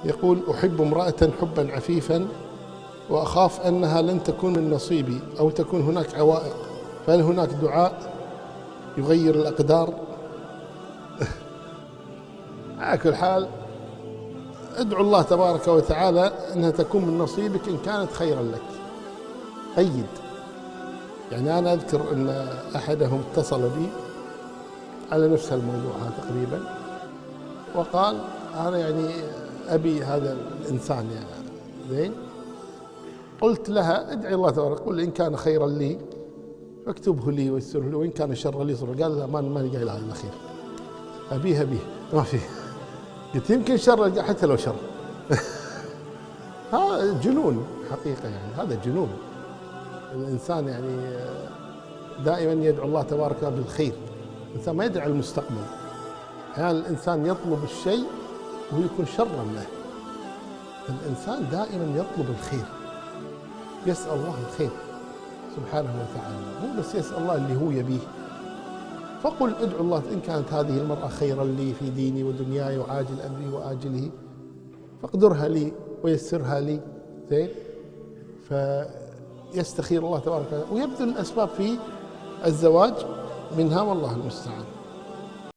يقول: أحب امرأة حبا عفيفا وأخاف أنها لن تكون من نصيبي أو تكون هناك عوائق، فهل هناك دعاء يغير الأقدار؟ على كل حال ادعو الله تبارك وتعالى أنها تكون من نصيبك إن كانت خيرا لك. قيد. يعني أنا أذكر أن أحدهم اتصل بي على نفس الموضوع هذا تقريبا، وقال: أنا يعني أبي هذا الإنسان يعني زين. قلت لها: ادعي الله تبارك، قل إن كان خيرا لي فاكتبه لي ويسره لي، وإن كان شرا لي صره. قال: لا، ماني قايل على الأخير، أبيه ما فيه. قلت: يمكن شر، حتى لو شر. هذا جنون حقيقة، يعني هذا جنون. الإنسان يعني دائما يدعو الله تبارك وتعالى بالخير، الإنسان ما يدعي المستقبل. أحيانا الإنسان يطلب الشيء وهو يكون شرا له. الإنسان دائما يطلب الخير، يسأل الله الخير سبحانه وتعالى، مو بس يسأل الله اللي هو يبيه. فقل: ادعو الله إن كانت هذه المرأة خيرا لي في ديني ودنياي وعاجل أمري وآجله فاقدرها لي ويسرها لي. زين. فيستخير الله تبارك وتعالى ويبذل الأسباب في الزواج منها، والله المستعان.